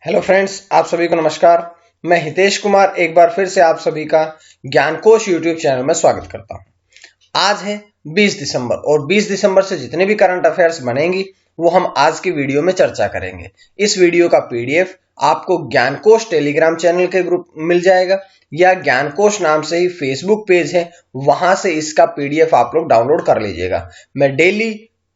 Hello friends, आप सभी को नमस्कार। मैं हितेश कुमार एक बार फिर से आप सभी का ज्ञानकोश यूट्यूब चैनल में स्वागत करता हूं। आज है 20 दिसंबर और 20 दिसंबर से जितने भी करंट अफेयर्स बनेंगी वो हम आज की वीडियो में चर्चा करेंगे। इस वीडियो का पीडीएफ आपको ज्ञानकोश टेलीग्राम चैनल के ग्रुप मिल जाएगा या ज्ञानकोश नाम से ही फेसबुक पेज है, वहां से इसका पीडीएफ आप लोग डाउनलोड कर लीजिएगा। मैं डेली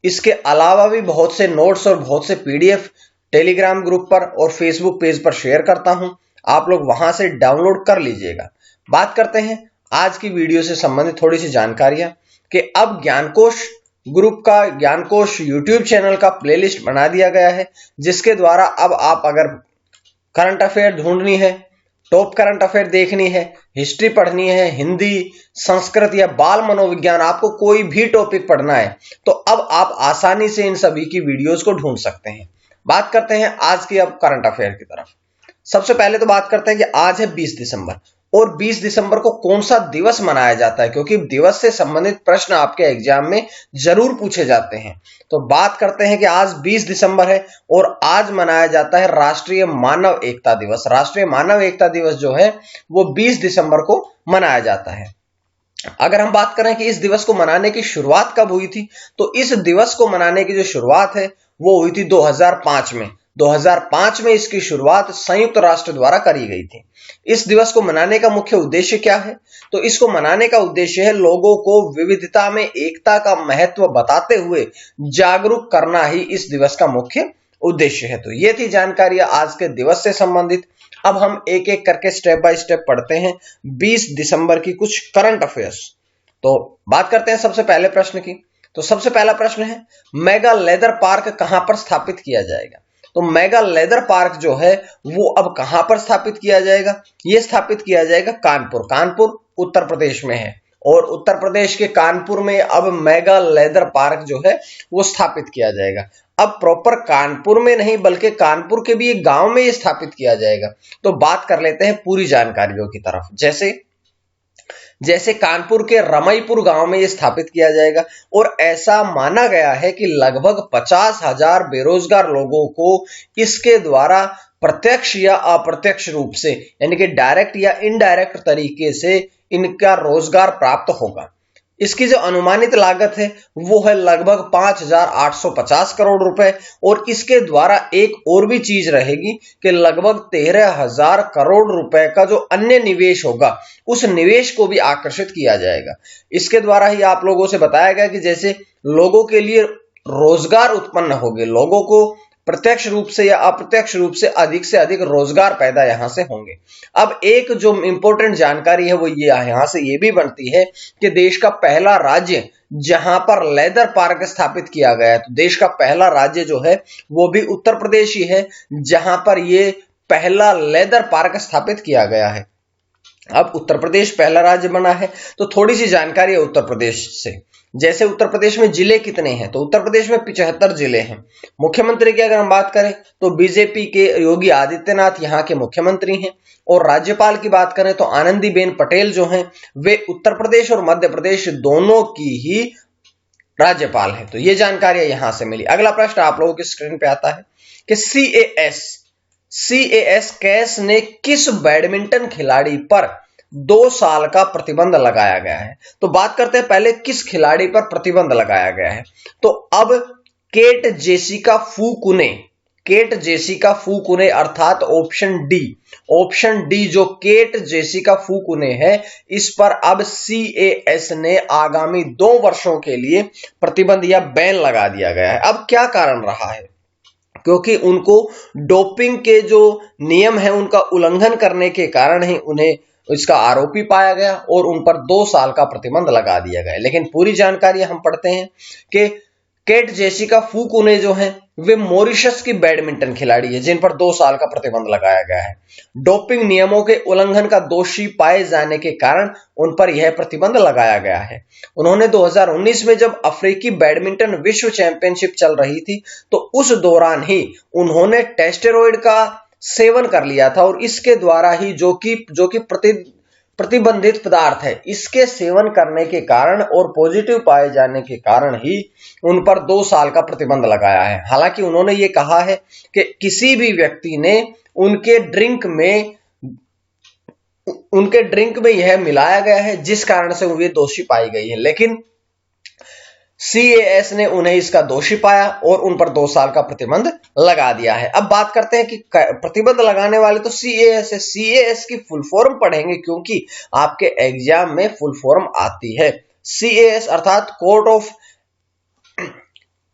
इसके अलावा भी बहुत से नोट्स और बहुत से पीडीएफ टेलीग्राम ग्रुप पर और फेसबुक पेज पर शेयर करता हूं, आप लोग वहां से डाउनलोड कर लीजिएगा। बात करते हैं आज की वीडियो से संबंधित थोड़ी सी जानकारियां कि अब ज्ञानकोश ग्रुप का ज्ञानकोश यूट्यूब चैनल का प्लेलिस्ट बना दिया गया है, जिसके द्वारा अब आप अगर करंट अफेयर ढूंढनी है, टॉप करंट अफेयर देखनी है, हिस्ट्री पढ़नी है, हिंदी, संस्कृत या बाल मनोविज्ञान, आपको कोई भी टॉपिक पढ़ना है तो अब आप आसानी से इन सभी की वीडियोस को ढूंढ सकते हैं। बात करते हैं आज की अब करंट अफेयर की तरफ। सबसे पहले तो बात करते हैं कि आज है 20 दिसंबर और 20 दिसंबर को कौन सा दिवस मनाया जाता है, क्योंकि दिवस से संबंधित प्रश्न आपके एग्जाम में जरूर पूछे जाते हैं। तो बात करते हैं कि आज 20 दिसंबर है और आज मनाया जाता है राष्ट्रीय मानव एकता दिवस। राष्ट्रीय मानव एकता दिवस जो है वो 20 दिसंबर को मनाया जाता है। अगर हम बात करें कि इस दिवस को मनाने की शुरुआत कब हुई थी, तो इस दिवस को मनाने की जो शुरुआत है वो हुई थी 2005 में। 2005 में इसकी शुरुआत संयुक्त राष्ट्र द्वारा करी गई थी। इस दिवस को मनाने का मुख्य उद्देश्य क्या है? तो इसको मनाने का उद्देश्य है लोगों को विविधता में एकता का महत्व बताते हुए जागरूक करना ही इस दिवस का मुख्य उद्देश्य है। तो ये थी जानकारी आज के दिवस से संबंधित। अब हम एक एक करके स्टेप बाय स्टेप पढ़ते हैं 20 दिसंबर की कुछ करंट अफेयर्स। तो बात करते हैं सबसे पहले प्रश्न की। तो सबसे पहला प्रश्न है, मेगा लेदर पार्क कहां पर स्थापित किया जाएगा? तो मेगा लेदर पार्क जो है वो अब कहां पर स्थापित किया जाएगा? ये स्थापित किया जाएगा कानपुर उत्तर प्रदेश में है और उत्तर प्रदेश के कानपुर में अब मेगा लेदर पार्क जो है वो स्थापित किया जाएगा। अब प्रॉपर कानपुर में नहीं बल्कि कानपुर के भी एक गांव में ये स्थापित किया जाएगा। तो बात कर लेते हैं पूरी जानकारियों की तरफ। जैसे कानपुर के रमईपुर गांव में यह स्थापित किया जाएगा और ऐसा माना गया है कि लगभग 50,000 बेरोजगार लोगों को इसके द्वारा प्रत्यक्ष या अप्रत्यक्ष रूप से यानी कि डायरेक्ट या इनडायरेक्ट तरीके से इनका रोजगार प्राप्त होगा। इसकी जो अनुमानित लागत है वो है लगभग 5,850 करोड़ रुपए और इसके द्वारा एक और भी चीज रहेगी कि लगभग 13,000 करोड़ रुपए का जो अन्य निवेश होगा उस निवेश को भी आकर्षित किया जाएगा। इसके द्वारा ही आप लोगों से बताया गया कि जैसे लोगों के लिए रोजगार उत्पन्न होंगे, लोगों को प्रत्यक्ष रूप से या अप्रत्यक्ष रूप से अधिक रोजगार पैदा यहां से होंगे। अब एक जो इंपॉर्टेंट जानकारी है वो ये यहां से ये भी बनती है कि देश का पहला राज्य जहां पर लेदर पार्क स्थापित किया गया है, तो देश का पहला राज्य जो है वो भी उत्तर प्रदेश ही है जहां पर ये पहला लेदर पार्क स्थापित किया गया है। अब उत्तर प्रदेश पहला राज्य बना है तो थोड़ी सी जानकारी है उत्तर प्रदेश से। जैसे उत्तर प्रदेश में जिले कितने हैं, तो उत्तर प्रदेश में 75 जिले हैं। मुख्यमंत्री की अगर हम बात करें तो बीजेपी के योगी आदित्यनाथ यहाँ के मुख्यमंत्री हैं और राज्यपाल की बात करें तो आनंदीबेन पटेल जो हैं वे उत्तर प्रदेश और मध्य प्रदेश दोनों की ही राज्यपाल है। तो ये जानकारी यहां से मिली। अगला प्रश्न आप लोगों की स्क्रीन पे आता है कि सीएएस कैस ने किस बैडमिंटन खिलाड़ी पर 2 साल का प्रतिबंध लगाया गया है? तो बात करते हैं पहले किस खिलाड़ी पर प्रतिबंध लगाया गया है। तो अब केट जेसिका फुकुने अर्थात ऑप्शन डी जो केट जेसिका फुकुने है, इस पर अब सीएएस ने आगामी 2 वर्षों के लिए प्रतिबंध या बैन लगा दिया गया है। अब क्या कारण रहा है? क्योंकि उनको डोपिंग के जो नियम है उनका उल्लंघन करने के कारण ही उन्हें इसका आरोपी पाया गया और उन पर 2 साल का प्रतिबंध लगा दिया गया। लेकिन पूरी जानकारी हम पढ़ते हैं कि केट जेसिका फुकुने जो है वे मॉरिशस की बैडमिंटन खिलाड़ी है जिन पर 2 साल का प्रतिबंध लगाया गया है। डोपिंग नियमों के उल्लंघन का दोषी पाए जाने के कारण उन पर यह प्रतिबंध लगाया गया है। उन्होंने 2019 में जब अफ्रीकी बैडमिंटन विश्व चैंपियनशिप चल रही थी तो उस दौरान ही उन्होंने टेस्टेरॉइड का सेवन कर लिया था और इसके द्वारा ही जो कि प्रतिबंधित पदार्थ है, इसके सेवन करने के कारण और पॉजिटिव पाए जाने के कारण ही उन पर 2 साल का प्रतिबंध लगाया है। हालांकि उन्होंने ये कहा है कि किसी भी व्यक्ति ने उनके ड्रिंक में यह मिलाया गया है जिस कारण से वे दोषी पाई गई है, लेकिन CAS ने उन्हें इसका दोषी पाया और उन पर 2 साल का प्रतिबंध लगा दिया है। अब बात करते हैं कि प्रतिबंध लगाने वाले तो CAS है। CAS की फुल फॉर्म पढ़ेंगे क्योंकि आपके एग्जाम में फुल फॉर्म आती है। CAS अर्थात court of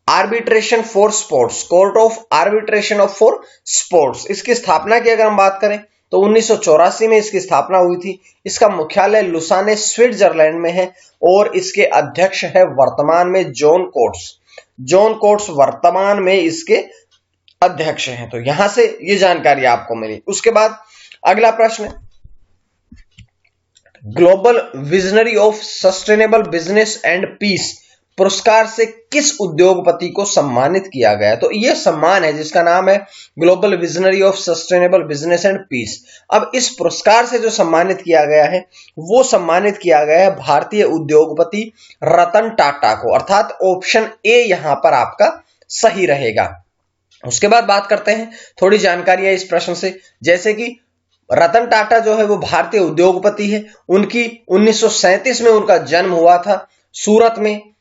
arbitration for sports, court of arbitration for sports. इसकी स्थापना की अगर हम बात करें तो 1984 में इसकी स्थापना हुई थी। इसका मुख्यालय लुसाने स्विट्जरलैंड में है और इसके अध्यक्ष है वर्तमान में जॉन कोट्स। जॉन कोट्स वर्तमान में इसके अध्यक्ष हैं। तो यहां से ये जानकारी आपको मिली। उसके बाद अगला प्रश्न, global visionary of sustainable business and peace पुरस्कार से किस उद्योगपति को सम्मानित किया गया? तो यह सम्मान है जिसका नाम है global visionary of sustainable business and peace. अब इस पुरस्कार से जो सम्मानित किया गया है वो सम्मानित किया गया है भारतीय उद्योगपति रतन टाटा को, अर्थात ऑप्शन ए यहां पर आपका सही रहेगा। उसके बाद बात करते हैं थोड़ी जानकारी है इस प्रश्न से, जैसे कि रतन टाटा जो है वो भारतीय उद्योगपति है। उनकी 1937 में उनका जन्म हुआ था सूरत में।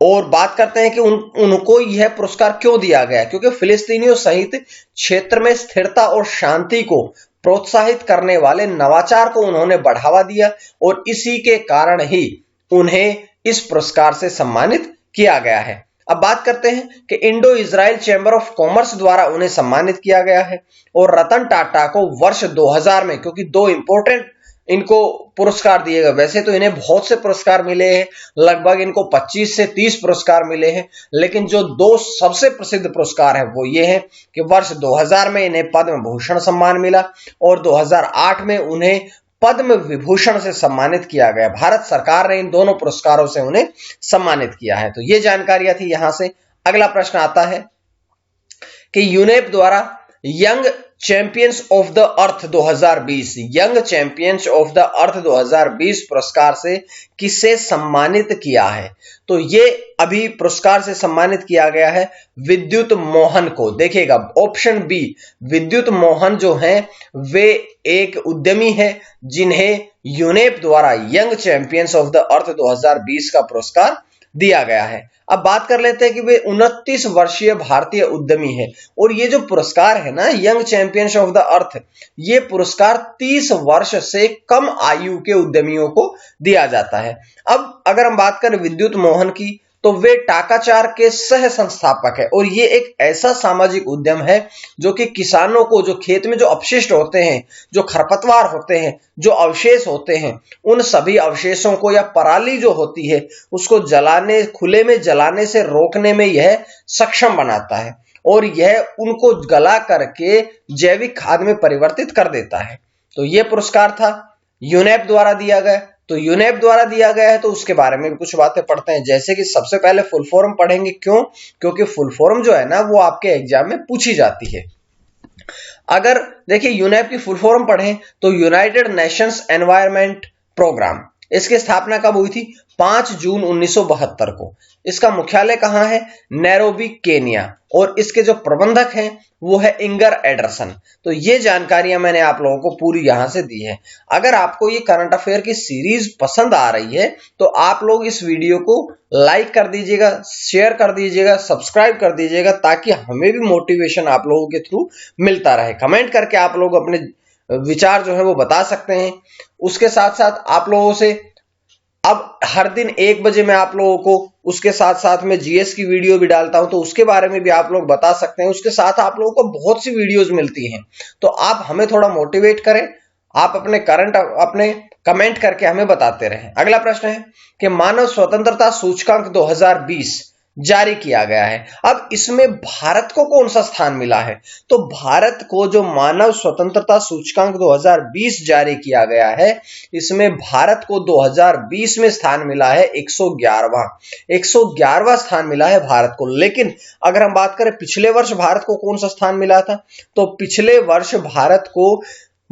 और बात करते हैं कि उनको यह पुरस्कार क्यों दिया गया, क्योंकि फिलिस्तीनियों सहित क्षेत्र में स्थिरता और शांति को प्रोत्साहित करने वाले नवाचार को उन्होंने बढ़ावा दिया और इसी के कारण ही उन्हें इस पुरस्कार से सम्मानित किया गया है। अब बात करते हैं कि Indo Israel chamber of commerce द्वारा उन्हें सम्मानित किया गया है और रतन टाटा को वर्ष 2000 में, क्योंकि 2 इंपॉर्टेंट इनको पुरस्कार दिए गए, वैसे तो इन्हें बहुत से पुरस्कार मिले हैं, लगभग इनको 25 से 30 पुरस्कार मिले हैं, लेकिन जो 2 सबसे प्रसिद्ध पुरस्कार है वो ये है कि वर्ष 2000 में इन्हें पद्म भूषण सम्मान मिला और 2008 में उन्हें पद्म विभूषण से सम्मानित किया गया। भारत सरकार ने इन दोनों पुरस्कारों से उन्हें सम्मानित किया है। तो ये जानकारियां थी यहां से। अगला प्रश्न आता है कि यूनेप द्वारा young champions of the earth 2020, young champions of the earth 2020 पुरस्कार से किसे सम्मानित किया है? तो ये अभी पुरस्कार से सम्मानित किया गया है विद्युत मोहन को। देखिएगा ऑप्शन बी, विद्युत मोहन जो हैं वे एक उद्यमी है जिन्हें यूनेप द्वारा young champions of the earth 2020 का पुरस्कार दिया गया है। अब बात कर लेते हैं कि वे 29 वर्षीय भारतीय उद्यमी है और ये जो पुरस्कार है ना young champions of the earth, ये पुरस्कार 30 वर्ष से कम आयु के उद्यमियों को दिया जाता है। अब अगर हम बात करें विद्युत मोहन की तो वे टाकाचार के सह संस्थापक है और ये एक ऐसा सामाजिक उद्यम है जो कि किसानों को जो खेत में जो अपशिष्ट होते हैं, जो खरपतवार होते हैं, जो अवशेष होते हैं, उन सभी अवशेषों को या पराली जो होती है उसको जलाने, खुले में जलाने से रोकने में यह सक्षम बनाता है और यह उनको गला करके जैविक खाद में परिवर्तित कर देता है। तो यह पुरस्कार था यूनेप द्वारा दिया गया। तो यूनेप द्वारा दिया गया है तो उसके बारे में भी कुछ बातें पढ़ते हैं, जैसे कि सबसे पहले फुल फॉर्म पढ़ेंगे। क्यों? क्योंकि फुल फॉर्म जो है ना वो आपके एग्जाम में पूछी जाती है। अगर देखिए यूनेप की फुल फॉर्म पढ़ें तो यूनाइटेड नेशंस एनवायरनमेंट प्रोग्राम, इसकी स्थापना कब हुई थी? 5 जून 1972 को। इसका मुख्यालय कहां है? Nairobi, Kenya. और इसके जो प्रबंधक हैं वो है इंगर एडरसन। तो ये जानकारियां मैंने आप लोगों को पूरी यहां से दी है। अगर आपको ये करंट अफेयर की सीरीज पसंद आ रही है तो आप लोग इस वीडियो को लाइक कर दीजिएगा, शेयर कर दीजिएगा, सब्सक्राइब कर दीजिएगा ताकि हमें भी मोटिवेशन आप लोगों के थ्रू मिलता रहे। कमेंट करके आप लोग अपने विचार जो है वो बता सकते हैं। उसके साथ साथ आप लोगों से अब हर दिन 1 बजे मैं आप लोगों को उसके साथ साथ में जीएस की वीडियो भी डालता हूं, तो उसके बारे में भी आप लोग बता सकते हैं। उसके साथ आप लोगों को बहुत सी वीडियोस मिलती हैं, तो आप हमें थोड़ा मोटिवेट करें। आप अपने कमेंट करके हमें बताते रहें। अगला प्रश्न है कि मानव स्वतंत्रता सूचकांक 2020 जारी किया गया है। अब इसमें भारत को कौन सा स्थान मिला है? तो भारत को जो मानव स्वतंत्रता सूचकांक 2020 जारी किया गया है, इसमें भारत को 2020 में स्थान मिला है 111वां स्थान मिला है भारत को। लेकिन अगर हम बात करें पिछले वर्ष भारत को कौन सा स्थान मिला था, तो पिछले वर्ष भारत को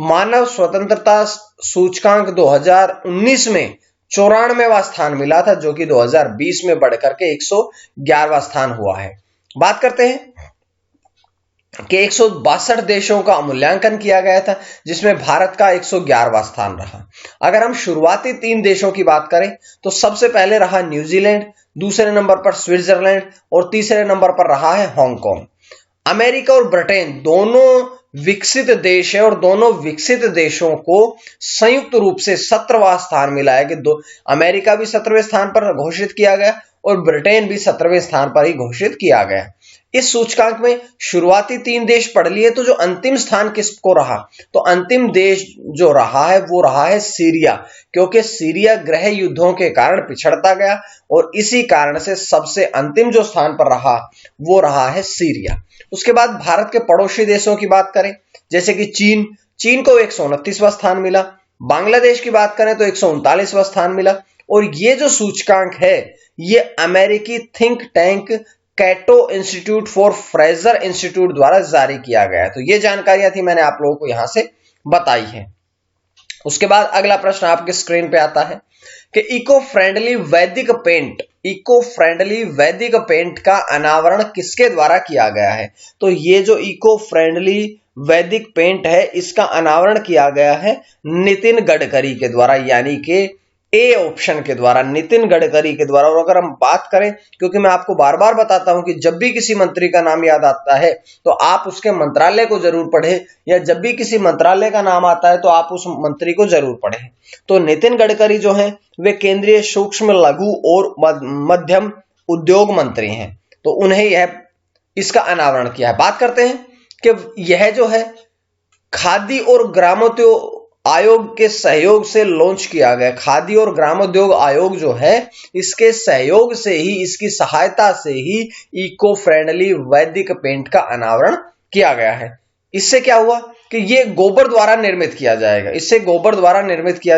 मानव स्वतंत्रता सूचकांक 2019 में 94वां स्थान मिला था, जो कि 2020 में बढ़कर के 111वां स्थान हुआ है। बात करते हैं कि 162 देशों का मूल्यांकन किया गया था, जिसमें भारत का 111वां स्थान रहा। अगर हम शुरुआती 3 देशों की बात करें तो सबसे पहले रहा न्यूजीलैंड, दूसरे नंबर पर स्विट्जरलैंड और तीसरे नंबर पर रहा है हांगकांग। अमेरिका और ब्रिटेन दोनों विकसित देश है और दोनों विकसित देशों को संयुक्त रूप से 17वां स्थान मिला है कि अमेरिका भी 17वें स्थान पर घोषित किया गया और ब्रिटेन भी 17वें स्थान पर ही घोषित किया गया। इस सूचकांक में शुरुआती 3 देश पढ़ लिए, तो जो अंतिम स्थान किसको रहा, तो अंतिम देश जो रहा है वो रहा है सीरिया, क्योंकि सीरिया गृह युद्धों के कारण पिछड़ता गया और इसी कारण से सबसे अंतिम जो स्थान पर रहा वो रहा है सीरिया। उसके बाद भारत के पड़ोसी देशों की बात करें, जैसे कि चीन को 129वां स्थान मिला। बांग्लादेश की बात करें तो 139वां स्थान मिला। और ये जो सूचकांक है ये अमेरिकी think tank Cato Institute for Fraser Institute द्वारा जारी किया गया है। तो ये जानकारियां थी, मैंने आप लोगों को यहां से बताई है। उसके बाद अगला प्रश्न आपके स्क्रीन पे आता है कि इको फ्रेंडली वैदिक पेंट का अनावरण किसके द्वारा किया गया है। तो ये जो इको फ्रेंडली वैदिक पेंट है इसका अनावरण किया गया है नितिन गडकरी के द्वारा, यानी कि ए ऑप्शन के द्वारा, नितिन गडकरी के द्वारा। और अगर हम बात करें, क्योंकि मैं आपको बार बार बताता हूं कि जब भी किसी मंत्री का नाम याद आता है तो आप उसके मंत्रालय को जरूर पढ़ें, या जब भी किसी मंत्रालय का नाम आता है तो आप उस मंत्री को जरूर पढ़ें। तो नितिन गडकरी जो हैं वे केंद्रीय सूक्ष्म लघु और मध्यम उद्योग मंत्री हैं, तो उन्हें यह इसका अनावरण किया है। बात करते हैं कि यह जो है खादी और ग्रामोद्योग आयोग के सहयोग से लॉन्च किया गया। खादी और ग्रामोद्योग आयोग जो है इसके सहयोग से ही, इसकी सहायता से ही इको फ्रेंडली वैदिक पेंट का अनावरण किया गया है। इससे क्या हुआ कि ये गोबर द्वारा निर्मित किया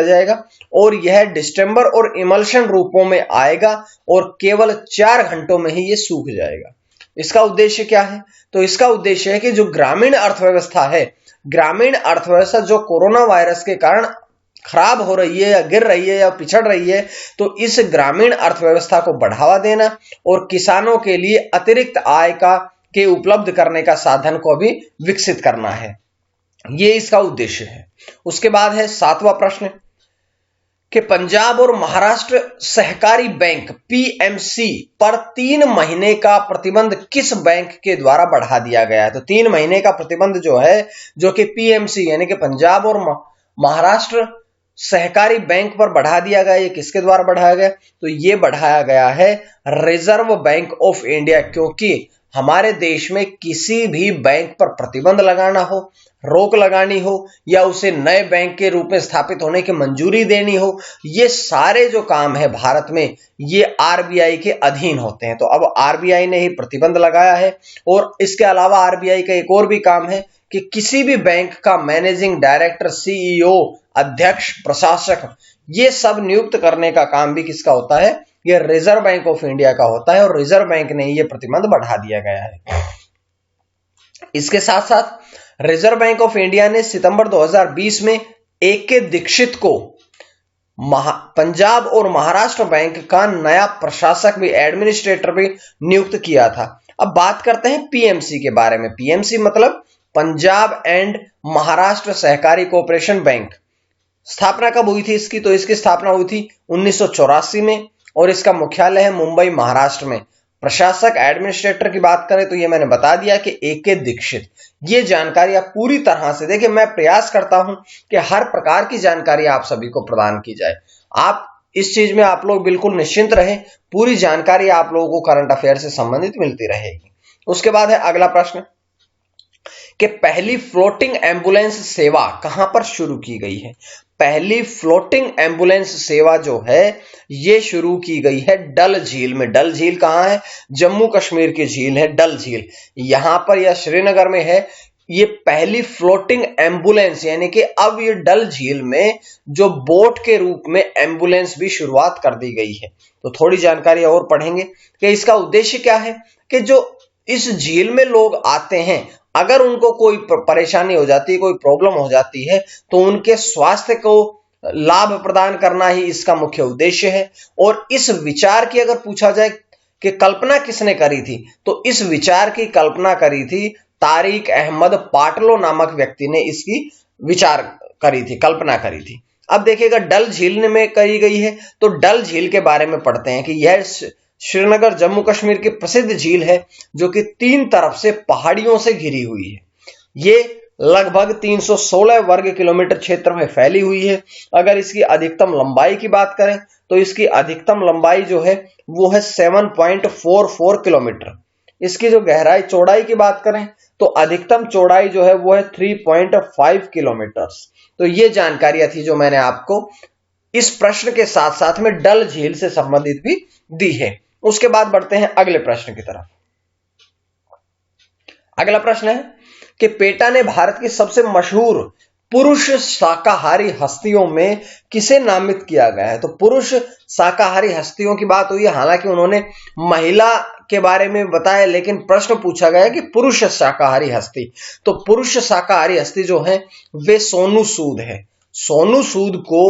जाएगा, और यह डिस्टेंबर और इमल्शन रूपों में आएगा और केवल 4 घंटों में ही ये सूख जाएगा। इसका उद्देश्य क्या है, तो इसका उद्देश्य है कि जो ग्रामीण अर्थव्यवस्था जो कोरोना वायरस के कारण खराब हो रही है या गिर रही है या पिछड़ रही है, तो इस ग्रामीण अर्थव्यवस्था को बढ़ावा देना और किसानों के लिए अतिरिक्त आय के उपलब्ध करने का साधन को भी विकसित करना है, ये इसका उद्देश्य है। उसके बाद है 7वां प्रश्न कि पंजाब और महाराष्ट्र सहकारी बैंक पीएमसी पर 3 महीने का प्रतिबंध किस बैंक के द्वारा बढ़ा दिया गया है। तो 3 महीने का प्रतिबंध जो है, जो कि पीएमसी यानी कि पंजाब और महाराष्ट्र सहकारी बैंक पर बढ़ा दिया गया, ये किसके द्वारा बढ़ाया गया, तो ये बढ़ाया गया है रिजर्व बैंक ऑफ इंडिया, क्योंकि हमारे देश में किसी भी बैंक पर प्रतिबंध लगाना हो, रोक लगानी हो, या उसे नए बैंक के रूप में स्थापित होने की मंजूरी देनी हो, ये सारे जो काम है भारत में ये आरबीआई के अधीन होते हैं। तो अब आरबीआई ने ही प्रतिबंध लगाया है। और इसके अलावा आरबीआई का एक और भी काम है कि किसी भी बैंक का मैनेजिंग डायरेक्टर, सीईओ, अध्यक्ष, प्रशासक, ये सब नियुक्त करने का काम भी किसका होता है, ये रिजर्व बैंक ऑफ इंडिया का होता है, और रिजर्व बैंक ने ये प्रतिबंध बढ़ा दिया गया है। इसके साथ साथ रिजर्व बैंक ऑफ इंडिया ने सितंबर 2020 में ए.के. दीक्षित को पंजाब और महाराष्ट्र बैंक का नया प्रशासक भी, एडमिनिस्ट्रेटर भी नियुक्त किया था। अब बात करते हैं पीएमसी के बारे में। पीएमसी मतलब पंजाब एंड महाराष्ट्र सहकारी कोऑपरेशन बैंक। स्थापना कब हुई थी इसकी, तो इसकी स्थापना हुई थी 1984 में और इसका मुख्यालय है मुंबई, महाराष्ट्र में। प्रशासक, एडमिनिस्ट्रेटर की बात करें तो ये मैंने बता दिया कि ए.के. दीक्षित। ये जानकारी आप पूरी तरह से देखिए, मैं प्रयास करता हूं कि हर प्रकार की जानकारी आप सभी को प्रदान की जाए। आप इस चीज में आप लोग बिल्कुल निश्चिंत रहें, पूरी जानकारी आप लोगों को करंट अफेयर से संबंधित मिलती रहेगी। उसके बाद है अगला प्रश्न कि पहली फ्लोटिंग एम्बुलेंस सेवा कहां पर शुरू की गई है। पहली फ्लोटिंग एम्बुलेंस सेवा जो है ये शुरू की गई है डल झील में। डल झील कहां है, जम्मू कश्मीर की झील है डल झील, यहां पर या श्रीनगर में है। ये पहली फ्लोटिंग एम्बुलेंस, यानी कि अब ये डल झील में जो बोट के रूप में एम्बुलेंस भी शुरुआत कर दी गई है। तो थोड़ी जानकारी और पढ़ेंगे कि इसका उद्देश्य क्या है कि जो इस झील में लोग आते हैं अगर उनको कोई परेशानी हो जाती है, कोई प्रॉब्लम हो जाती है, तो उनके स्वास्थ्य को लाभ प्रदान करना ही इसका मुख्य उद्देश्य है। और इस विचार की अगर पूछा जाए कि कल्पना किसने करी थी, तो इस विचार की कल्पना करी थी तारिक अहमद पाटलो नामक व्यक्ति ने इसकी विचार करी थी, कल्पना करी थी। अब देखिएगा डल झील में करी गई है, तो डल झील के बारे में पढ़ते हैं कि यह श्रीनगर जम्मू कश्मीर की प्रसिद्ध झील है जो कि 3 तरफ से पहाड़ियों से घिरी हुई है। ये लगभग 316 वर्ग किलोमीटर क्षेत्र में फैली हुई है। अगर इसकी अधिकतम लंबाई की बात करें तो इसकी अधिकतम लंबाई जो है वो है 7.44 किलोमीटर। इसकी जो गहराई चौड़ाई की बात करें तो अधिकतम चौड़ाई जो है वो है 3.5 किलोमीटर। तो ये जानकारियां थी जो मैंने आपको इस प्रश्न के साथ साथ में डल झील से संबंधित भी दी है। उसके बाद बढ़ते हैं अगले प्रश्न की तरफ। अगला प्रश्न है कि पेटा ने भारत की सबसे मशहूर पुरुष शाकाहारी हस्तियों में किसे नामित किया गया है। तो पुरुष शाकाहारी हस्तियों की बात हुई है, हालांकि उन्होंने महिला के बारे में बताया, लेकिन प्रश्न पूछा गया कि पुरुष शाकाहारी हस्ती। तो पुरुष शाकाहारी हस्ती जो है वे सोनू सूद है। सोनू सूद को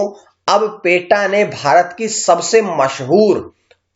अब पेटा ने भारत की सबसे मशहूर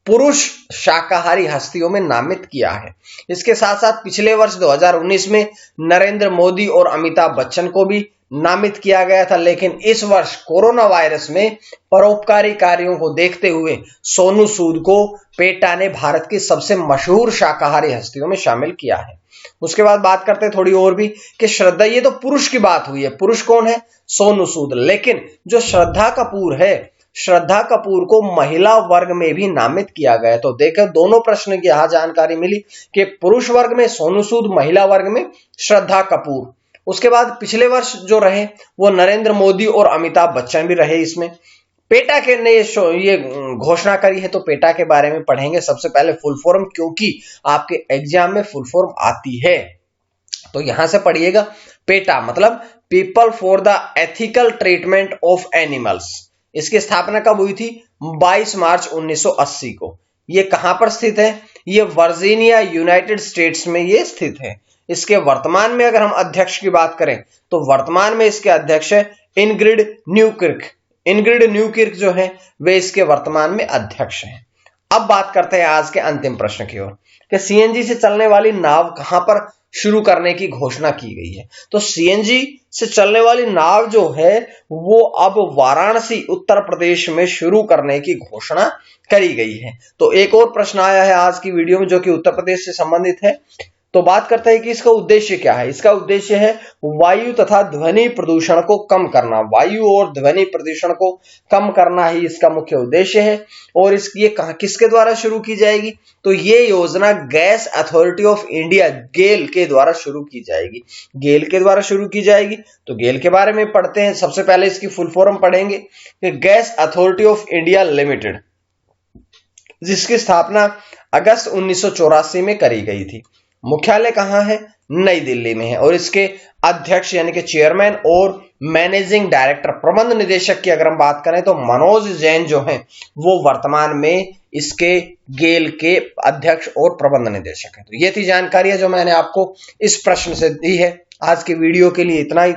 पुरुष शाकाहारी हस्तियों में नामित किया है। इसके साथ साथ पिछले वर्ष 2019 में नरेंद्र मोदी और अमिताभ बच्चन को भी नामित किया गया था, लेकिन इस वर्ष कोरोना वायरस में परोपकारी कार्यों को देखते हुए सोनू सूद को पेटा ने भारत की सबसे मशहूर शाकाहारी हस्तियों में शामिल किया है। उसके बाद बात करते हैं थोड़ी और भी कि श्रद्धा, ये तो पुरुष की बात हुई है, पुरुष कौन है, सोनू सूद, लेकिन जो श्रद्धा कपूर है, श्रद्धा कपूर को महिला वर्ग में भी नामित किया गया। तो देखो दोनों प्रश्न की यहां जानकारी मिली कि पुरुष वर्ग में सोनू सूद, महिला वर्ग में श्रद्धा कपूर। उसके बाद पिछले वर्ष जो रहे वो नरेंद्र मोदी और अमिताभ बच्चन भी रहे। इसमें पेटा के ने ये घोषणा करी है, तो पेटा के बारे में पढ़ेंगे सबसे पहले फुल फॉर्म, क्योंकि आपके एग्जाम में फुल फॉर्म आती है। तो यहां से पढ़िएगा, पेटा मतलब people for the ethical treatment of animals. इसकी स्थापना कब हुई थी, 22 मार्च 1980 को। ये कहां पर स्थित है, ये वर्जीनिया यूनाइटेड स्टेट्स में ये स्थित है। इसके वर्तमान में अगर हम अध्यक्ष की बात करें तो वर्तमान में इसके अध्यक्ष है इनग्रिड न्यूकिर्क। इनग्रिड न्यूकिर्क जो है वे इसके वर्तमान में अध्यक्ष हैं। अब बात करते हैं आज के अंतिम प्रश्न की ओर कि सीएनजी से चलने वाली नाव कहां पर शुरू करने की घोषणा की गई है। तो सीएनजी से चलने वाली नाव जो है वो अब वाराणसी उत्तर प्रदेश में शुरू करने की घोषणा करी गई है। तो एक और प्रश्न आया है आज की वीडियो में जो कि उत्तर प्रदेश से संबंधित है। तो बात करते हैं कि इसका उद्देश्य क्या है। इसका उद्देश्य है वायु तथा ध्वनि प्रदूषण को कम करना। वायु और ध्वनि प्रदूषण को कम करना ही इसका मुख्य उद्देश्य है। और ये किसके द्वारा शुरू की जाएगी, तो ये योजना गैस अथॉरिटी ऑफ इंडिया गेल के द्वारा शुरू की जाएगी। गेल के द्वारा शुरू की जाएगी। तो गेल के बारे में पढ़ते हैं। सबसे पहले इसकी फुल फॉर्म पढ़ेंगे कि gas authority of India limited, जिसकी स्थापना अगस्त 1984 में करी गई थी। मुख्यालय कहां है, नई दिल्ली में है। और इसके अध्यक्ष यानी कि चेयरमैन और मैनेजिंग डायरेक्टर, प्रबंध निदेशक की अगर हम बात करें तो मनोज जैन जो हैं वो वर्तमान में इसके गेल के अध्यक्ष और प्रबंध निदेशक हैं। तो ये थी जानकारियां जो मैंने आपको इस प्रश्न से दी है। आज के वीडियो के लिए इतना ही।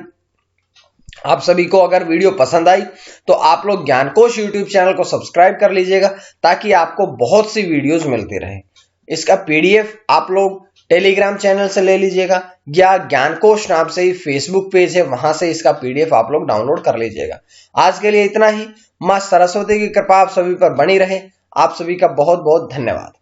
आप सभी को अगर वीडियो पसंद आई तो आप लोग ज्ञानकोश यूट्यूब चैनल को सब्सक्राइब कर लीजिएगा ताकि आपको बहुत सी वीडियोस मिलती रहे। इसका पीडीएफ आप लोग टेलीग्राम चैनल से ले लीजिएगा या ज्ञानकोश नाम से ही फेसबुक पेज है, वहां से इसका पीडीएफ आप लोग डाउनलोड कर लीजिएगा। आज के लिए इतना ही। मां सरस्वती की कृपा आप सभी पर बनी रहे। आप सभी का बहुत बहुत धन्यवाद।